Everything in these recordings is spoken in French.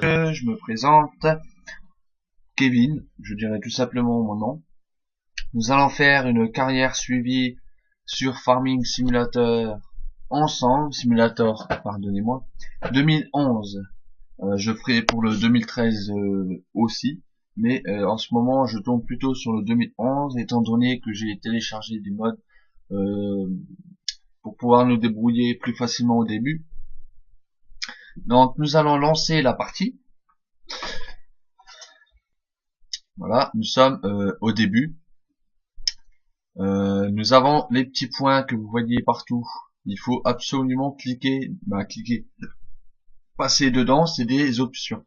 Je me présente, Kevin, je dirais tout simplement mon nom. Nous allons faire une carrière suivie sur Farming Simulator ensemble, Simulator, pardonnez-moi, 2011. Je ferai pour le 2013 aussi, mais en ce moment je tombe plutôt sur le 2011 étant donné que j'ai téléchargé des mods euh, pour pouvoir nous débrouiller plus facilement au début. Donc nous allons lancer la partie. Voilà, nous sommes au début. Nous avons les petits points que vous voyez partout. Il faut absolument cliquer, passer dedans, c'est des options.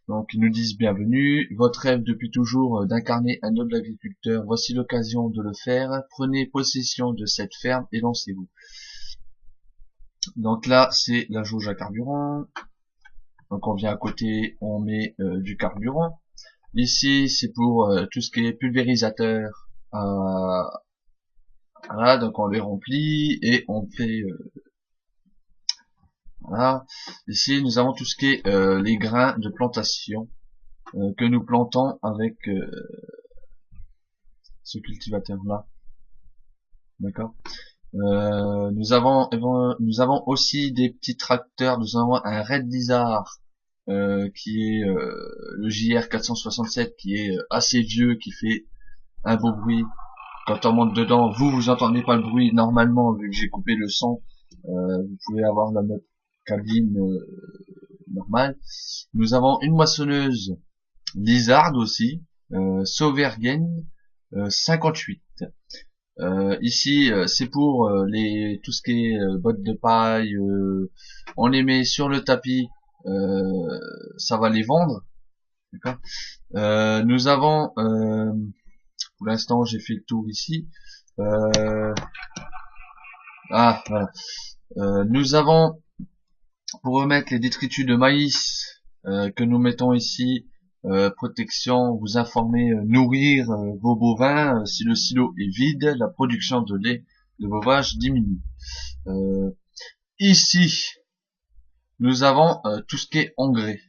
Donc ils nous disent bienvenue, votre rêve depuis toujours d'incarner un noble agriculteur, voici l'occasion de le faire, prenez possession de cette ferme et lancez-vous. Donc là c'est la jauge à carburant, donc on vient à côté, on met du carburant. Ici c'est pour tout ce qui est pulvérisateur. Voilà, donc on les remplit et on fait voilà. Ici nous avons tout ce qui est les grains de plantation que nous plantons avec ce cultivateur là. D'accord. Nous avons aussi des petits tracteurs. Nous avons un Red Lizard qui est le JR 467 qui est assez vieux, qui fait un beau bruit. Quand on monte dedans, vous entendez pas le bruit normalement vu que j'ai coupé le son. Vous pouvez avoir la note cabine normale. Nous avons une moissonneuse Lizard aussi, Sauvergen 58. Ici, c'est pour tout ce qui est bottes de paille. On les met sur le tapis, ça va les vendre. D'accord. Nous avons, pour l'instant, j'ai fait le tour ici. Voilà. Nous avons, pour remettre les détritus de maïs que nous mettons ici, protection, vous informer, nourrir vos bovins. Si le silo est vide, la production de lait de vos vaches diminue. Ici, nous avons tout ce qui est engrais.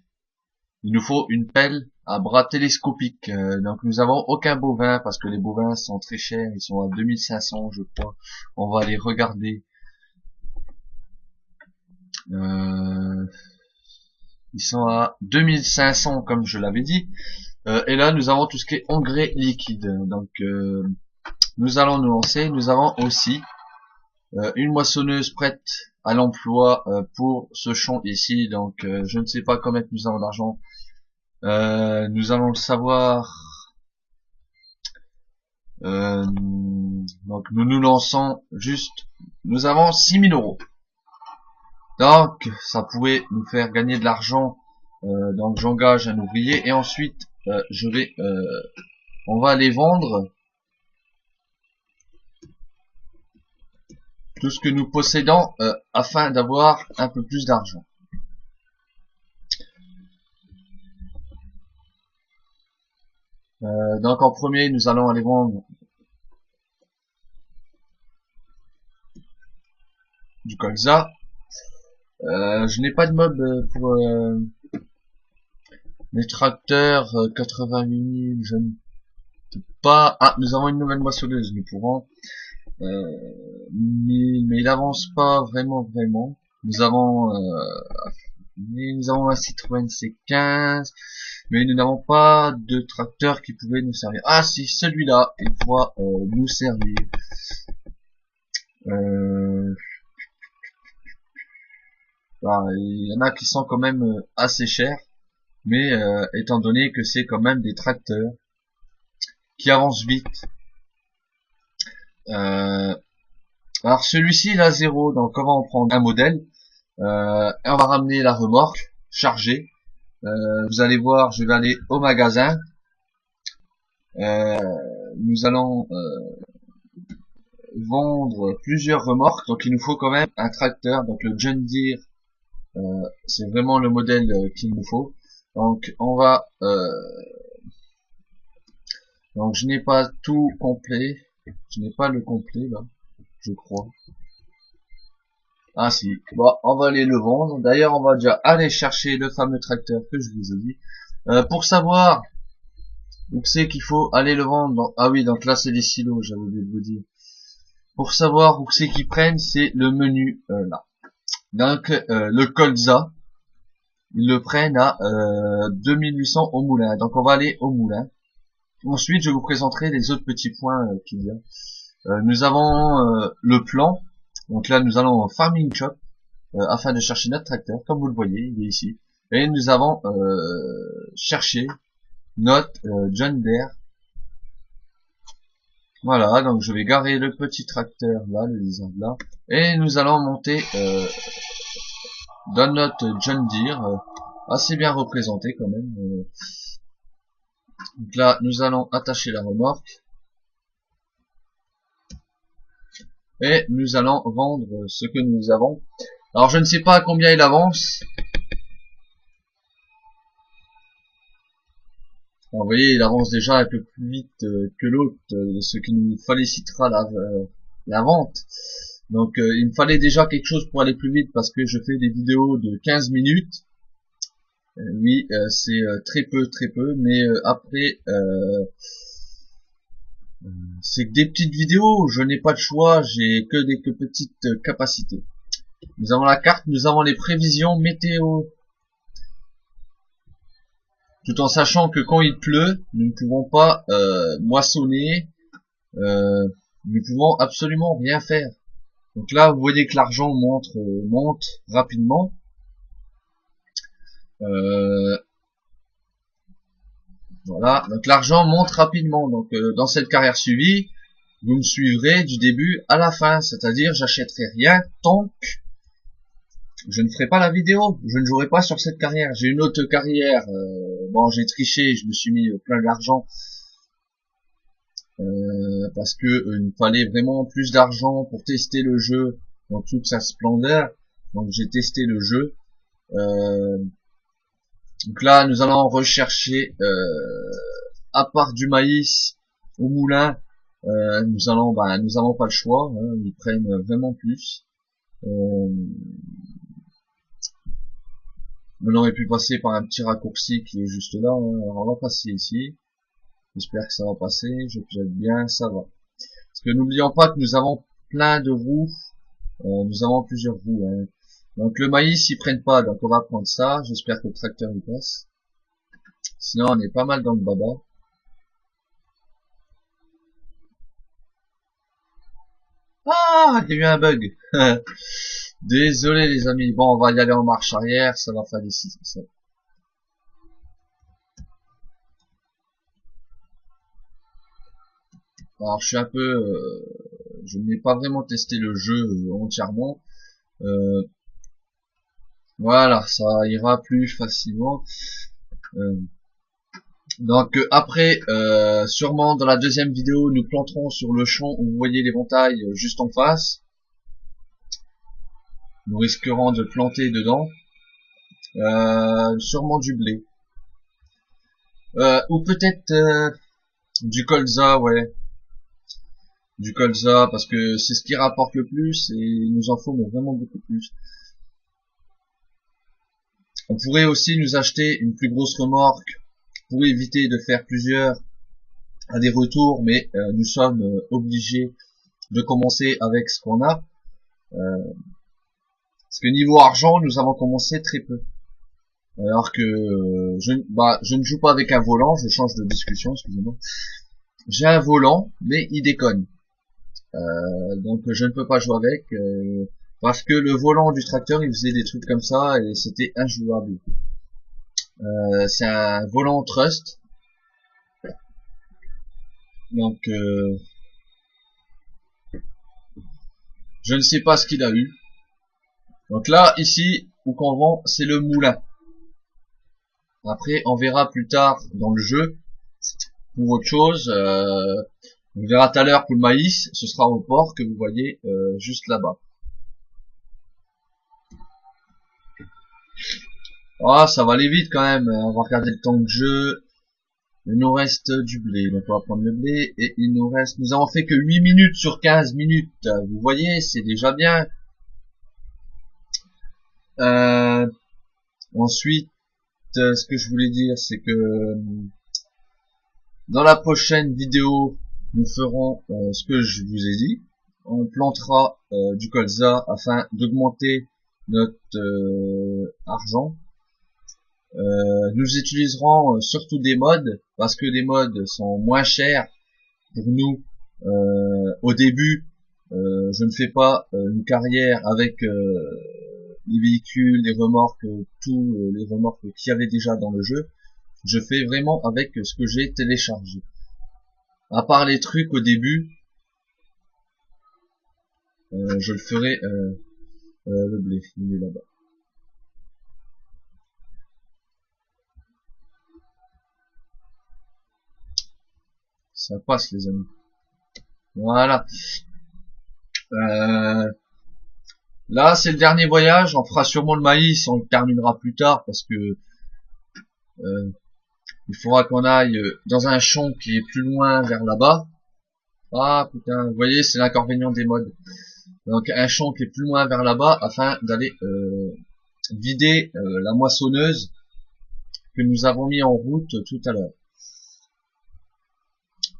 Il nous faut une pelle à bras télescopique. Donc nous avons aucun bovin parce que les bovins sont très chers. Ils sont à 2500 je crois. On va les regarder. Ils sont à 2500 comme je l'avais dit. Et là nous avons tout ce qui est engrais liquide. Donc nous allons nous lancer. Nous avons aussi une moissonneuse prête à l'emploi pour ce champ ici. Donc je ne sais pas combien nous avons d'argent. Nous allons le savoir. Donc nous nous lançons juste. Nous avons 6000 euros. Donc ça pouvait nous faire gagner de l'argent. Donc j'engage un ouvrier et ensuite on va aller vendre tout ce que nous possédons afin d'avoir un peu plus d'argent. Donc en premier nous allons aller vendre du colza. Je n'ai pas de mob pour les tracteurs 88 000, je ne peux pas. Ah, nous avons une nouvelle moissonneuse, nous pourrons. Mais il avance pas vraiment. Nous avons un Citroën C15, mais nous n'avons pas de tracteur qui pouvait nous servir. Ah si, celui-là, il pourra nous servir. Il y en a qui sont quand même assez chers, mais étant donné que c'est quand même des tracteurs qui avancent vite. Alors celui-ci il a 0, donc on va en prendre un modèle et on va ramener la remorque chargée. Vous allez voir, je vais aller au magasin. Nous allons vendre plusieurs remorques, donc il nous faut quand même un tracteur. Donc le John Deere, c'est vraiment le modèle qu'il nous faut. Donc on va donc je n'ai pas tout complet, je n'ai pas le complet là, je crois. Ah si, bon, on va aller le vendre. D'ailleurs, on va déjà aller chercher le fameux tracteur que je vous ai dit. Pour savoir où c'est qu'il faut aller le vendre. Ah oui, donc là c'est les silos, j'avais oublié de vous dire. Pour savoir où c'est qu'ils prennent, c'est le menu là. Donc le colza, ils le prennent à 2800 au moulin. Donc on va aller au moulin. Ensuite, je vous présenterai les autres petits points qu'il y a. Nous avons le plan. Donc là, nous allons au Farming Shop afin de chercher notre tracteur. Comme vous le voyez, il est ici. Et nous avons cherché notre John Deere. Voilà, donc je vais garer le petit tracteur là, le lézard là. Et nous allons monter dans notre John Deere. Assez bien représenté quand même. Donc là, nous allons attacher la remorque. Et nous allons vendre ce que nous avons. Alors je ne sais pas à combien il avance. Alors, vous voyez, il avance déjà un peu plus vite que l'autre, ce qui nous félicitera la vente. Donc il me fallait déjà quelque chose pour aller plus vite parce que je fais des vidéos de 15 minutes. Oui, c'est très peu, mais après c'est que des petites vidéos, je n'ai pas de choix, j'ai que des petites capacités. Nous avons la carte, nous avons les prévisions météo. Tout en sachant que quand il pleut, nous ne pouvons pas moissonner, nous ne pouvons absolument rien faire. Donc là, vous voyez que l'argent monte rapidement. Voilà, donc l'argent monte rapidement. Donc dans cette carrière suivie, vous me suivrez du début à la fin, c'est-à-dire j'achèterai rien tant que je ne ferai pas la vidéo, je ne jouerai pas sur cette carrière. J'ai une autre carrière, bon j'ai triché, je me suis mis plein d'argent parce que il me fallait vraiment plus d'argent pour tester le jeu dans toute sa splendeur. Donc j'ai testé le jeu. Donc là nous allons rechercher à part du maïs au moulin, nous avons pas le choix, hein, ils prennent vraiment plus. On aurait pu passer par un petit raccourci qui est juste là, hein. Alors on va passer ici. J'espère que ça va passer, je projette bien, ça va. Parce que n'oublions pas que nous avons plein de roues, nous avons plusieurs roues, hein. Donc le maïs ils prennent pas, donc on va prendre ça, j'espère que le tracteur il passe. Sinon on est pas mal dans le baba. Ah, il y a eu un bug. Désolé les amis. Bon, on va y aller en marche arrière, ça va faire des six. Alors je suis un peu, je n'ai pas vraiment testé le jeu entièrement. Voilà, ça ira plus facilement. Donc après, sûrement dans la deuxième vidéo, nous planterons sur le champ où vous voyez l'éventail juste en face. Nous risquerons de planter dedans. Sûrement du blé. Ou peut-être du colza, ouais. Du colza, parce que c'est ce qui rapporte le plus et il nous en faut mais vraiment beaucoup plus. On pourrait aussi nous acheter une plus grosse remorque pour éviter de faire plusieurs allers-retours, mais nous sommes obligés de commencer avec ce qu'on a. Parce que niveau argent, nous avons commencé très peu. Alors que je ne joue pas avec un volant, je change de discussion, excusez-moi. J'ai un volant, mais il déconne. Donc je ne peux pas jouer avec, parce que le volant du tracteur, il faisait des trucs comme ça, et c'était injouable. C'est un volant Trust. Donc je ne sais pas ce qu'il a eu. Donc là, ici, où qu'on vend, c'est le moulin. Après, on verra plus tard dans le jeu, pour autre chose, on verra tout à l'heure pour le maïs, ce sera au port que vous voyez juste là-bas. Ah, ça va aller vite quand même, on va regarder le temps de jeu. Il nous reste du blé, donc on va prendre le blé, et il nous reste, nous avons fait que 8 minutes sur 15 minutes, vous voyez, c'est déjà bien. Ensuite, ce que je voulais dire, c'est que dans la prochaine vidéo, nous ferons ce que je vous ai dit. On plantera du colza afin d'augmenter notre argent. Nous utiliserons surtout des mods parce que des mods sont moins chers pour nous. Au début, je ne fais pas une carrière avec les véhicules, les remorques, tous les remorques qu'il y avait déjà dans le jeu. Je fais vraiment avec ce que j'ai téléchargé. À part les trucs au début, je le ferai le blé, il est là-bas. Ça passe les amis. Voilà. Là c'est le dernier voyage, on fera sûrement le maïs, on le terminera plus tard parce que il faudra qu'on aille dans un champ qui est plus loin vers là-bas. Ah putain, vous voyez c'est l'inconvénient des mods. Donc un champ qui est plus loin vers là-bas afin d'aller vider la moissonneuse que nous avons mis en route tout à l'heure.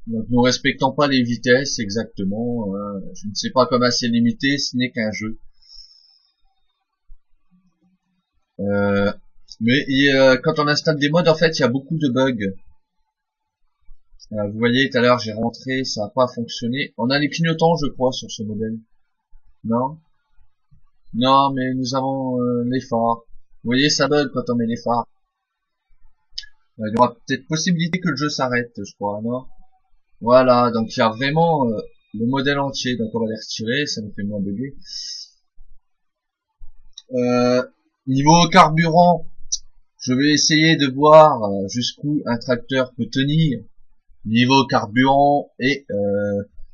Donc nous respectons pas les vitesses exactement. Je ne sais pas comment c'est limité, ce n'est qu'un jeu. Mais quand on installe des mods, en fait, il y a beaucoup de bugs. Vous voyez, tout à l'heure, j'ai rentré, ça n'a pas fonctionné. On a les clignotants, je crois, sur ce modèle. Non? Non, mais nous avons les phares. Vous voyez, ça bug quand on met les phares. Il y aura peut-être possibilité que le jeu s'arrête, je crois, non? Voilà, donc il y a vraiment le modèle entier. Donc on va les retirer, ça nous fait moins bugger. Niveau carburant, je vais essayer de voir jusqu'où un tracteur peut tenir. Niveau carburant et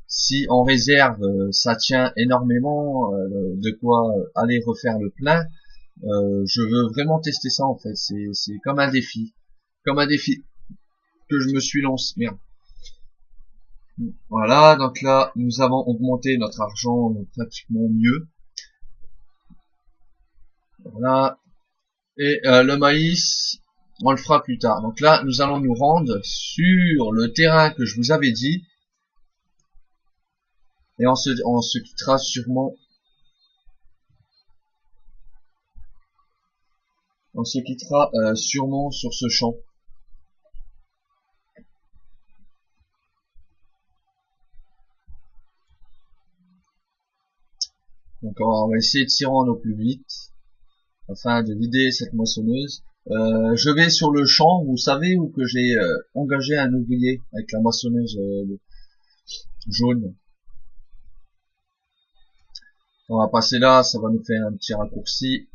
si en réserve ça tient énormément, de quoi aller refaire le plein. Je veux vraiment tester ça en fait. C'est comme un défi que je me suis lancé. Merde. Voilà, donc là nous avons augmenté notre argent pratiquement mieux. Voilà. Et le maïs, on le fera plus tard. Donc là, nous allons nous rendre sur le terrain que je vous avais dit. Et on se quittera sûrement. On se quittera sûrement sur ce champ. Donc on va essayer de s'y rendre au plus vite afin de vider cette moissonneuse. Je vais sur le champ, vous savez, où que j'ai engagé un ouvrier avec la moissonneuse jaune. On va passer là, ça va nous faire un petit raccourci.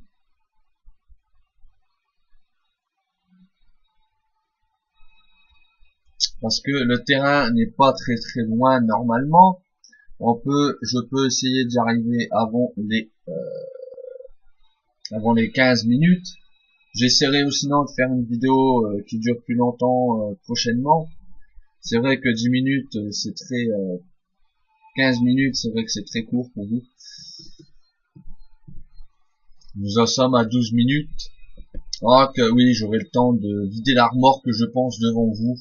Parce que le terrain n'est pas très loin normalement. Je peux essayer d'y arriver avant les 15 minutes. J'essaierai aussi sinon de faire une vidéo qui dure plus longtemps prochainement. C'est vrai que 10 minutes c'est très 15 minutes, c'est vrai que c'est très court pour vous. Nous en sommes à 12 minutes. Ah que oui, j'aurai le temps de vider la remorque que je pense devant vous.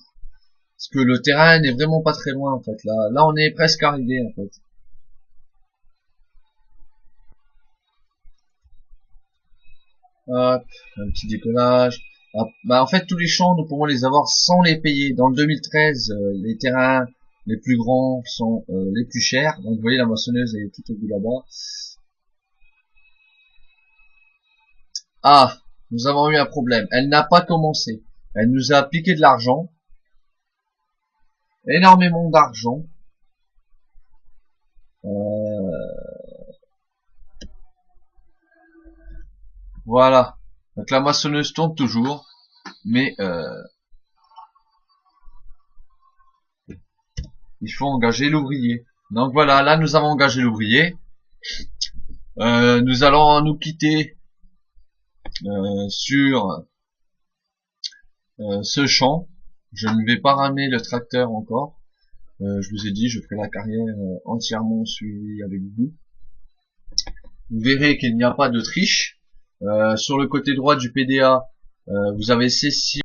Parce que le terrain n'est vraiment pas très loin en fait. Là on est presque arrivé en fait. Hop, un petit décollage. Ah, bah en fait tous les champs nous pourrons les avoir sans les payer. Dans le 2013, les terrains les plus grands sont les plus chers. Donc vous voyez la moissonneuse est tout au bout là-bas. Ah, nous avons eu un problème. Elle n'a pas commencé. Elle nous a piqué de l'argent. Énormément d'argent. Voilà. Donc la moissonneuse tourne toujours. Mais il faut engager l'ouvrier. Donc voilà, là nous avons engagé l'ouvrier. Nous allons nous quitter sur ce champ. Je ne vais pas ramener le tracteur encore. Je vous ai dit, je ferai la carrière entièrement suivie avec vous. Vous verrez qu'il n'y a pas de triche. Sur le côté droit du PDA, vous avez ces 6